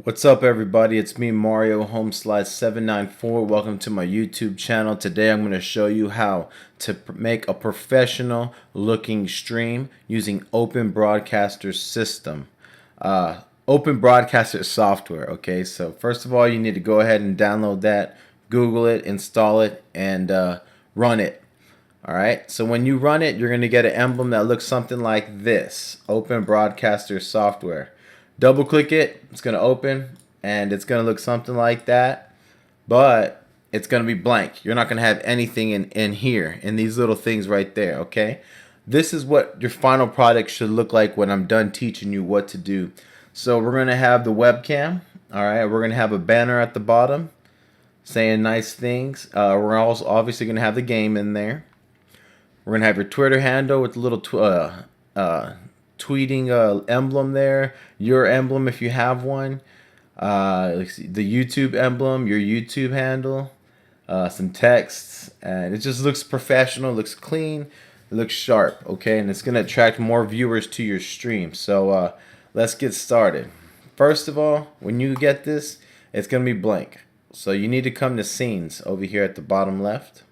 What's up, everybody? It's me, Mario Homeslide794. Welcome to my YouTube channel. Today I'm going to show you how to make a professional looking stream using Open Broadcaster system. Open Broadcaster software. Okay, so first of all, you need to go ahead and download that, Google it, install it, and run it. Alright, so when you run it, you're going to get an emblem that looks something like this. Open Broadcaster software. Double click it, it's going to open, and it's going to look something like that, but it's going to be blank. You're not going to have anything in here, in these little things right there, okay? This is what your final product should look like when I'm done teaching you what to do. So we're going to have the webcam, alright? We're going to have a banner at the bottom saying nice things. We're also obviously going to have the game in there. We're going to have your Twitter handle with a little tweeting emblem there, your emblem if you have one, let's see, the YouTube emblem, your YouTube handle, some texts, and it just looks professional, looks clean, it looks sharp, okay, and it's going to attract more viewers to your stream. So let's get started. First of all, when you get this, it's going to be blank. So you need to come to scenes over here at the bottom left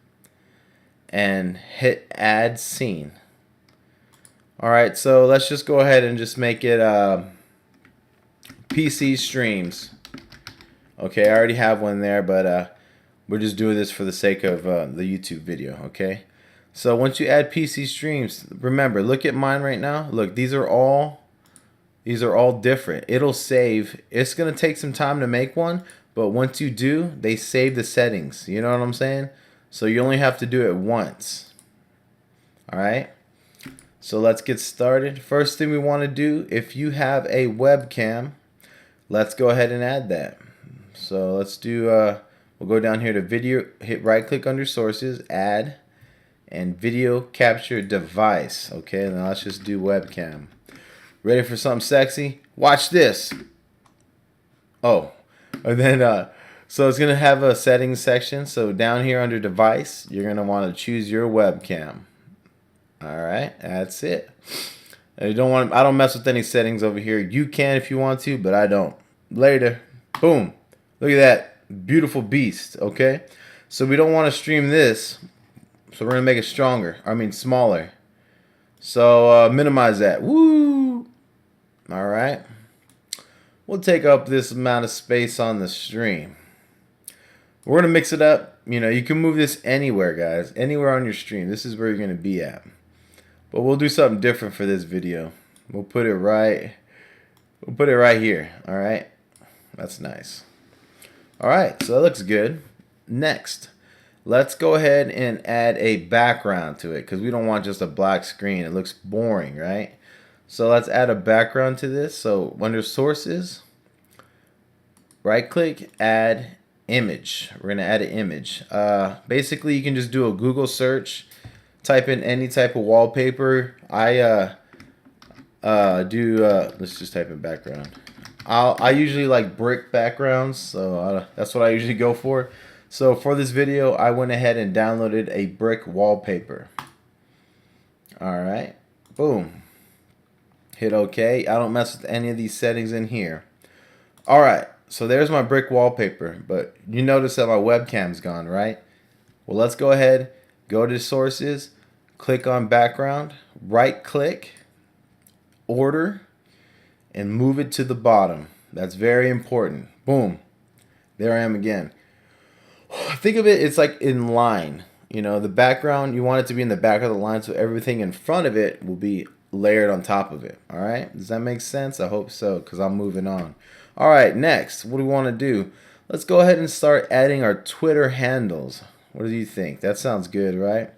and hit add scene. Alright, so let's just go ahead and just make it PC streams. Okay, I already have one there, but we're just doing this for the sake of the YouTube video, okay? So once you add PC streams, remember, look at mine right now. Look, these are all different. It'll save. It's going to take some time to make one, but once you do, they save the settings. You know what I'm saying? So you only have to do it once. Alright? So let's get started. First thing we want to do, if you have a webcam, let's go ahead and add that. So let's do, we'll go down here to video, hit right click under sources, add, and video capture device. Okay, now let's just do webcam. Ready for something sexy? Watch this. Oh, and then, so it's going to have a settings section. So down here under device, you're going to want to choose your webcam. Alright, that's it. You don't want, I don't mess with any settings over here. You can if you want to, but I don't. Later. Boom. Look at that beautiful beast, okay? So we don't want to stream this, so we're going to make it stronger. I mean smaller. So minimize that. Woo! Alright. We'll take up this amount of space on the stream. We're going to mix it up. You know, you can move this anywhere, guys. Anywhere on your stream. This is where you're going to be at. But we'll do something different for this video. We'll put it right here. Alright. That's nice. Alright, so that looks good. Next, let's go ahead and add a background to it, because we don't want just a black screen. It looks boring, right? So let's add a background to this. So under sources, right click, add image. We're gonna add an image. Basically you can just do a Google search, type in any type of wallpaper. I let's just type in background. I usually like brick backgrounds, so that's what I usually go for. So for this video, I went ahead and downloaded a brick wallpaper. Alright, boom. Hit OK. I don't mess with any of these settings in here. Alright, so there's my brick wallpaper, but you notice that my webcam's gone, right? Well, let's go ahead, go to sources, click on background, right click, order, and move it to the bottom. That's very important. Boom. There I am again. Think of it, it's like in line. You know, the background, you want it to be in the back of the line, so everything in front of it will be layered on top of it. Alright? Does that make sense? I hope so, because I'm moving on. Alright, next, what do we want to do? Let's go ahead and start adding our Twitter handles. What do you think? That sounds good, right?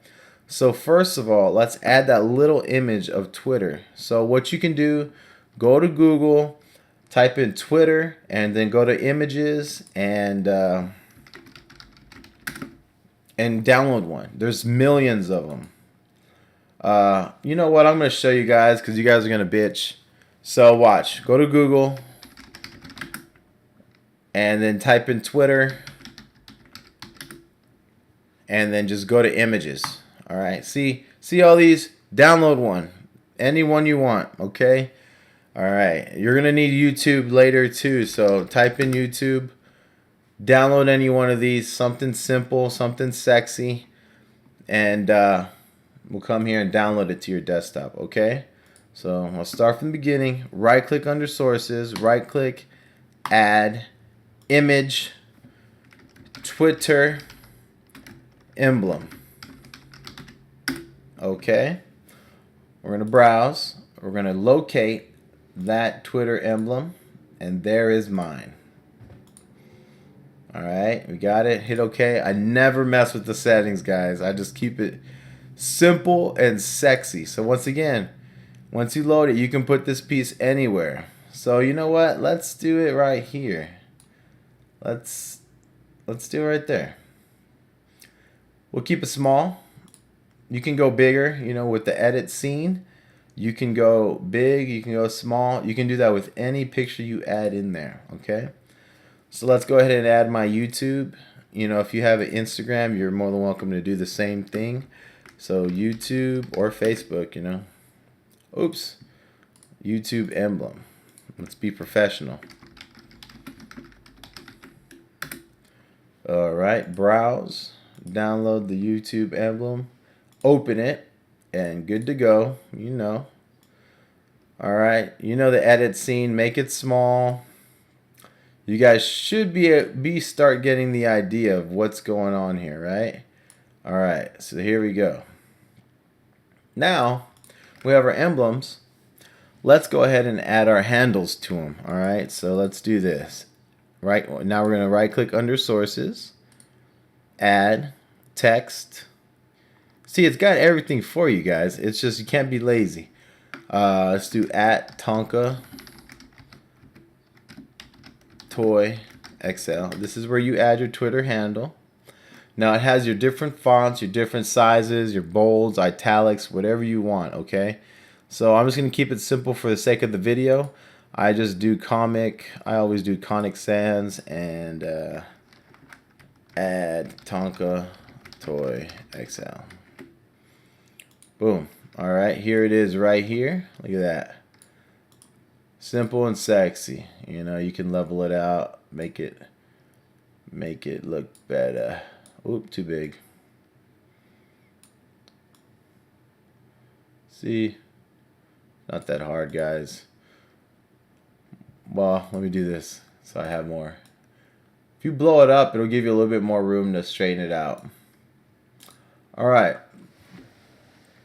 So first of all, let's add that little image of Twitter. So what you can do, go to Google, type in Twitter, and then go to images and download one. There's millions of them. You know what? I'm going to show you guys because you guys are going to bitch. So watch. Go to Google and then type in Twitter and then just go to images. Alright, see all these? Download one. Any one you want, okay? All right, you're gonna need YouTube later too, so type in YouTube, download any one of these, something simple, something sexy, and we'll come here and download it to your desktop, okay? So I'll start from the beginning. Right click under sources, right click, add, image, Twitter, emblem. Okay, we're gonna browse, we're gonna locate that Twitter emblem, and there is mine. Alright, we got it. Hit OK. I never mess with the settings, guys. I just keep it simple and sexy. So once again, once you load it, you can put this piece anywhere. So you know what? Let's do it right here. Let's do it right there. We'll keep it small. You can go bigger, you know, with the edit scene. You can go big, you can go small. You can do that with any picture you add in there, okay? So let's go ahead and add my YouTube. You know, if you have an Instagram, you're more than welcome to do the same thing. So YouTube or Facebook, you know. Oops. YouTube emblem. Let's be professional. Alright, browse. Download the YouTube emblem. Open it. And good to go. You know. Alright, you know the edit scene. Make it small. You guys should start getting the idea of what's going on here, right? All right, so here we go. Now, we have our emblems. Let's go ahead and add our handles to them, all right? So let's do this. Right now we're going to right-click under sources, add, text. See, it's got everything for you guys. It's just you can't be lazy. Let's do @Tonka Toy XL. This is where you add your Twitter handle. Now it has your different fonts, your different sizes, your bolds, italics, whatever you want, okay? So I'm just going to keep it simple for the sake of the video. I just do comic. I always do Comic Sans and add Tonka Toy XL. Boom. All right, here it is right here. Look at that. Simple and sexy. You know, you can level it out, make it look better. Oop, too big. See? Not that hard, guys. Well, let me do this so I have more. If you blow it up, it'll give you a little bit more room to straighten it out. Alright.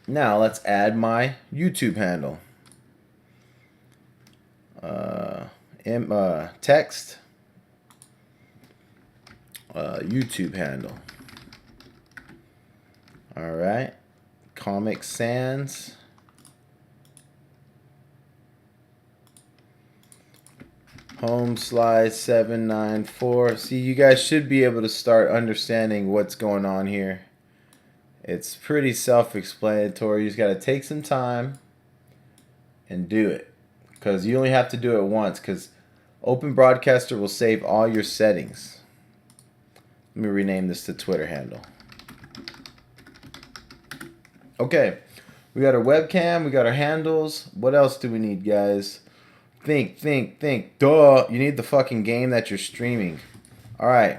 Now let's add my YouTube handle. Text, YouTube handle. All right, Comic Sans. Home slide 794. See, you guys should be able to start understanding what's going on here. It's pretty self-explanatory. You just got to take some time and do it, because you only have to do it once, because Open Broadcaster will save all your settings. Let me rename this to Twitter handle. Okay, we got our webcam, we got our handles. What else do we need, guys? Think. Duh, you need the fucking game that you're streaming. Alright,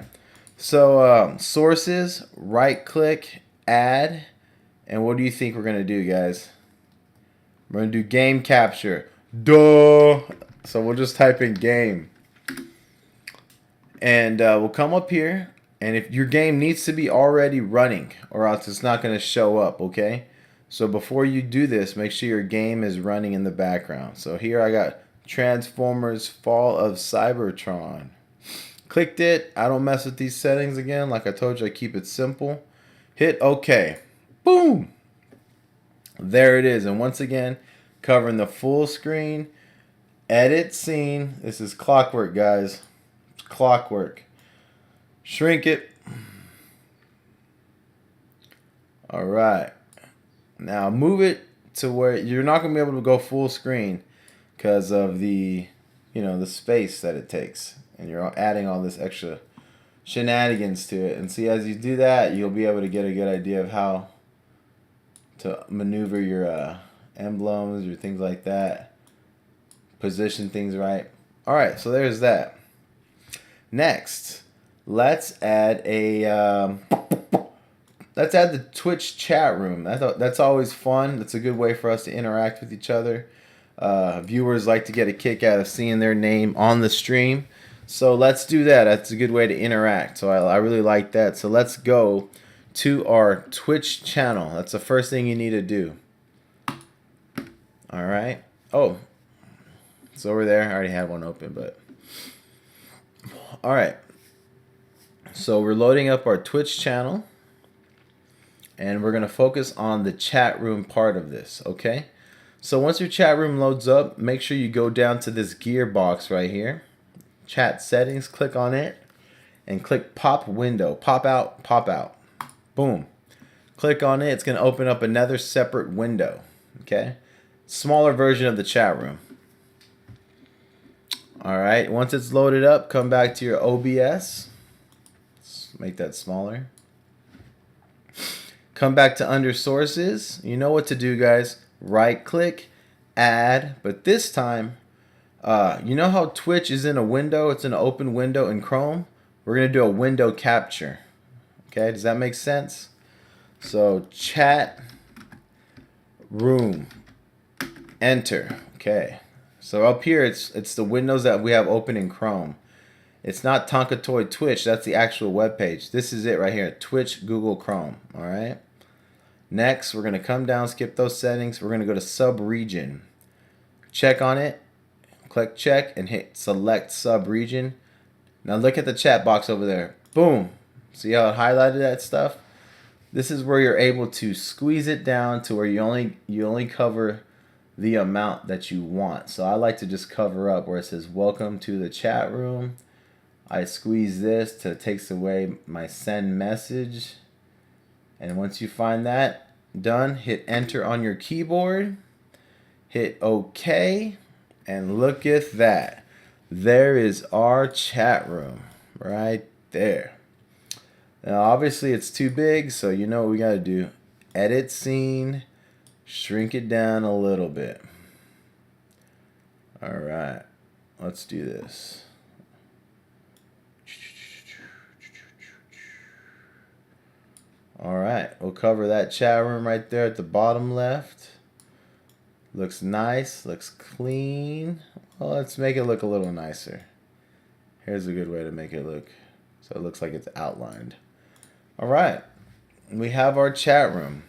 so sources, right click, add, and what do you think we're going to do, guys? We're going to do game capture. Duh! So we'll just type in game. And we'll come up here. And if your game needs to be already running, or else it's not going to show up, okay? So before you do this, make sure your game is running in the background. So here I got Transformers Fall of Cybertron. Clicked it. I don't mess with these settings again. Like I told you, I keep it simple. Hit OK. Boom! There it is. And once again, covering the full screen. Edit scene. This is clockwork, guys. It's clockwork. Shrink it. Alright. Now move it to where you're not going to be able to go full screen because of the, the space that it takes. And you're adding all this extra shenanigans to it. And see, as you do that, you'll be able to get a good idea of how to maneuver your emblems or things like that position things right. All right, so there's that. Next, let's add a let's add the Twitch chat room. That's always fun. That's a good way for us to interact with each other. Viewers like to get a kick out of seeing their name on the stream. So let's do that. That's a good way to interact. So I really like that. So let's go to our Twitch channel. That's the first thing you need to do. All right. Oh, it's over there. I already had one open, but all right. So we're loading up our Twitch channel, and we're going to focus on the chat room part of this, okay? So once your chat room loads up, make sure you go down to this gear box right here. Chat settings, click on it, and click pop window. Pop out, pop out. Boom. Click on it. It's going to open up another separate window, okay? Smaller version of the chat room. All right. Once it's loaded up, come back to your OBS. Let's make that smaller. Come back to under sources. You know what to do, guys. Right click, add, but this time, you know how Twitch is in a window? It's an open window in Chrome. We're going to do a window capture. Okay, does that make sense? So chat room, enter. Okay, so up here it's the windows that we have open in Chrome. It's not Tonka Toy Twitch. That's the actual web page. This is it right here. Twitch, Google Chrome. All right. Next, we're going to come down, skip those settings. We're going to go to sub-region. Check on it. Click check and hit select sub-region. Now look at the chat box over there. Boom. See how it highlighted that stuff? This is where you're able to squeeze it down to where you only cover the amount that you want. So I like to just cover up where it says welcome to the chat room. I squeeze this till it takes away my send message. And once you find that done, hit enter on your keyboard, hit OK, and look at that. There is our chat room right there. Now obviously it's too big, so you know what we got to do. Edit scene, shrink it down a little bit. All right, let's do this. All right, we'll cover that chat room right there at the bottom left. Looks nice, looks clean. Well, let's make it look a little nicer. Here's a good way to make it look so it looks like it's outlined. All right, we have our chat room.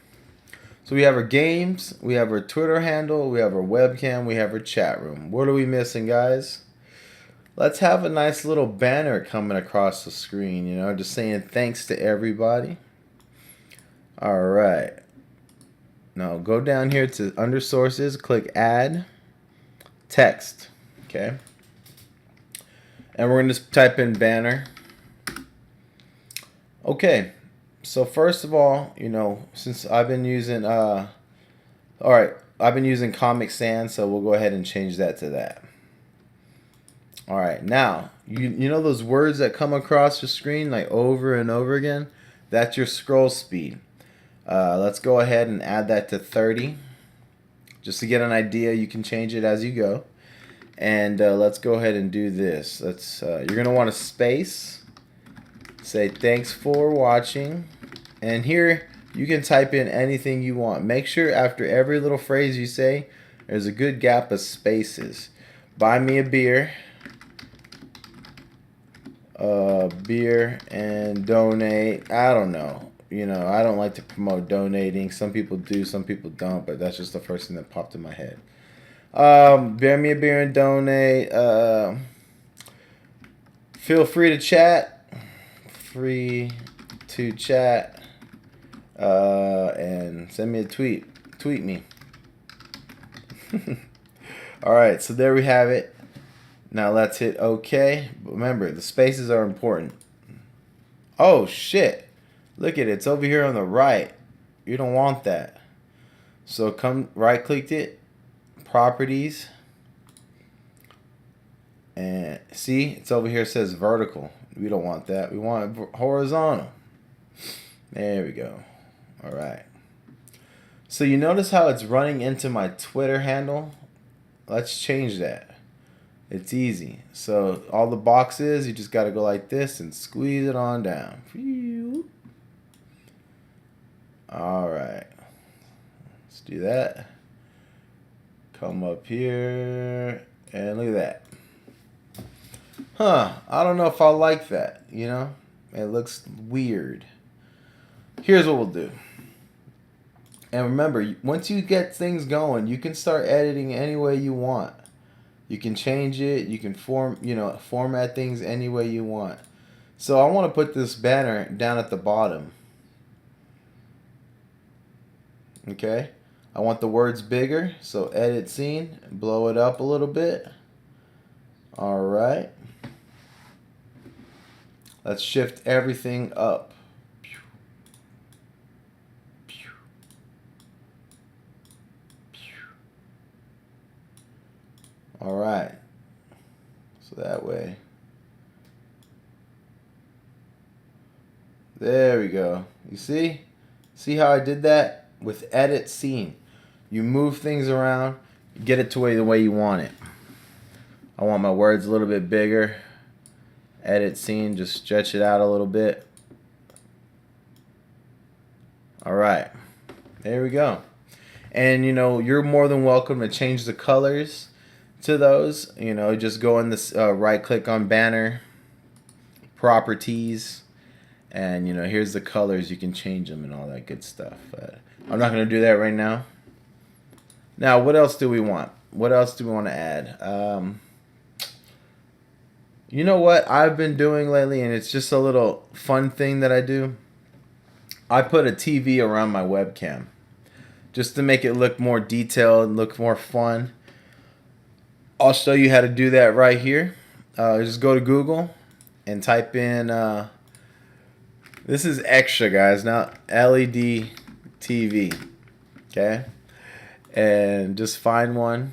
So we have our games, we have our Twitter handle, we have our webcam, we have our chat room. What are we missing, guys? Let's have a nice little banner coming across the screen, you know, just saying thanks to everybody. All right. Now go down here to under sources, click add text. Okay. And we're going to type in banner. Okay. So first of all, you know, since I've been using I've been using Comic Sans, so we'll go ahead and change that to that. All right. Now, you know those words that come across the screen like over and over again? That's your scroll speed. Let's go ahead and add that to 30. Just to get an idea, you can change it as you go. And let's go ahead and do this. You're going to want a space. Say thanks for watching. And here you can type in anything you want. Make sure after every little phrase you say, there's a good gap of spaces. Buy me a beer. Beer and donate. I don't know. You know, I don't like to promote donating. Some people do, some people don't, but that's just the first thing that popped in my head. Bear me a beer and donate. Feel free to chat. Free to chat. And send me a tweet. Tweet me. Alright, so there we have it. Now let's hit OK. Remember, the spaces are important. Oh, shit. Look at it. It's over here on the right. You don't want that. So come right click it. Properties. And see, it's over here. It says vertical. We don't want that. We want it horizontal. There we go. All right. So you notice how it's running into my Twitter handle? Let's change that. It's easy. So all the boxes, you just got to go like this and squeeze it on down. All right. Let's do that. Come up here and look at that. I don't know if I like that, you know? It looks weird. Here's what we'll do. And remember, once you get things going, you can start editing any way you want. You can change it, you can format things any way you want. So I want to put this banner down at the bottom. Okay? I want the words bigger, so edit scene, blow it up a little bit. All right. Let's shift everything up. All right. So that way. There we go. You see? See how I did that? With edit scene. You move things around, get it to the way you want it. I want my words a little bit bigger. Edit scene, just stretch it out a little bit. All right. There we go. And you're more than welcome to change the colors to those. Just go in this right click on banner properties, and here's the colors. You can change them and all that good stuff, but I'm not going to do that right now. Now, what else do we want? What else do we want to add? You know what I've been doing lately, and it's just a little fun thing that I do. I put a TV around my webcam just to make it look more detailed and look more fun. I'll show you how to do that right here. Just go to Google and type in, this is extra, guys, not LED TV, okay? And just find one.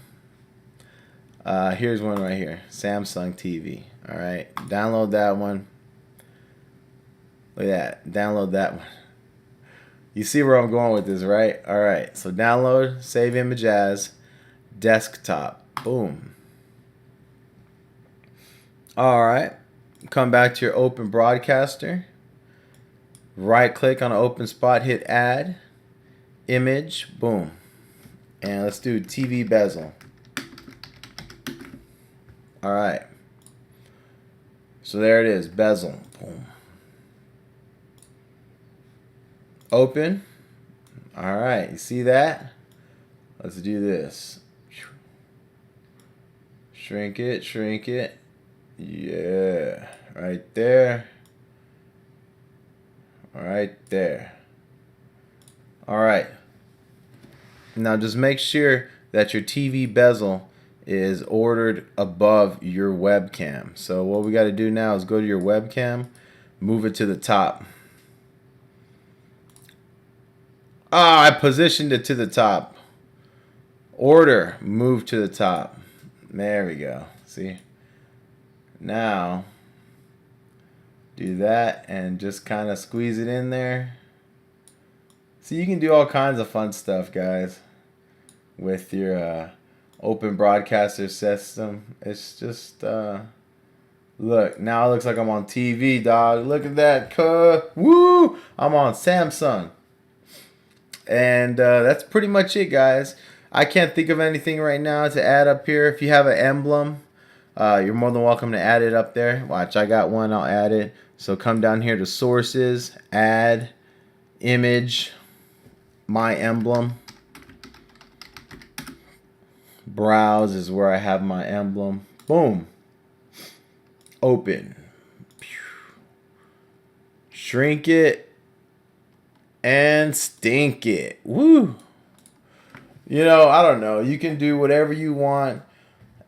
Here's one right here, Samsung TV. All right, download that one. Look at that, download that one. You see where I'm going with this, right? All right, so download, save image as, desktop, boom. All right, come back to your open broadcaster. Right click on an open spot, hit add, image, boom. And let's do TV bezel. All right. So there it is, bezel. Boom. Open. All right, you see that? Let's do this. Shrink it, shrink it. Yeah, right there. Right there. All right. Now just make sure that your TV bezel is ordered above your webcam. So what we got to do now is go to your webcam, move it to the top. I positioned it to the top. Order, move to the top. There we go. See? Now, do that and just kind of squeeze it in there. See, you can do all kinds of fun stuff, guys, with your open broadcaster system. It's just, look, now it looks like I'm on TV, dog. Look at that, woo! I'm on Samsung. And that's pretty much it, guys. I can't think of anything right now to add up here. If you have an emblem, you're more than welcome to add it up there. Watch, I got one, I'll add it. So come down here to sources, add, image, my emblem. Browse is where I have my emblem. Boom. Open. Shrink it and stink it. Woo. I don't know. You can do whatever you want.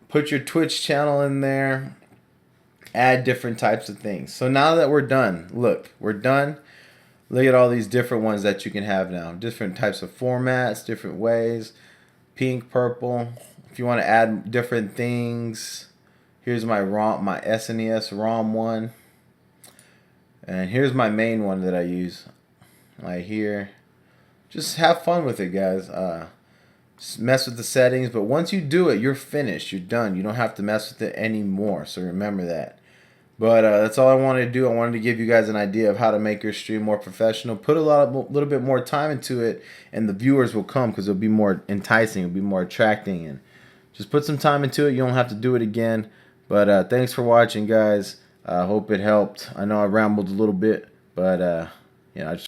Put your Twitch channel in there. Add different types of things. So now that we're done, look, we're done. Look at all these different ones that you can have now. Different types of formats, different ways. Pink, purple. If you want to add different things, here's my ROM, my SNES ROM one. And here's my main one that I use right here. Just have fun with it, guys. mess with the settings, but once you do it, you're finished. You're done. You don't have to mess with it anymore. So remember that. But that's all I wanted to do. I wanted to give you guys an idea of how to make your stream more professional. Put a little bit more time into it, and the viewers will come because it'll be more enticing. It'll be more attracting, and just put some time into it. You don't have to do it again. But thanks for watching, guys. I hope it helped. I know I rambled a little bit, but I just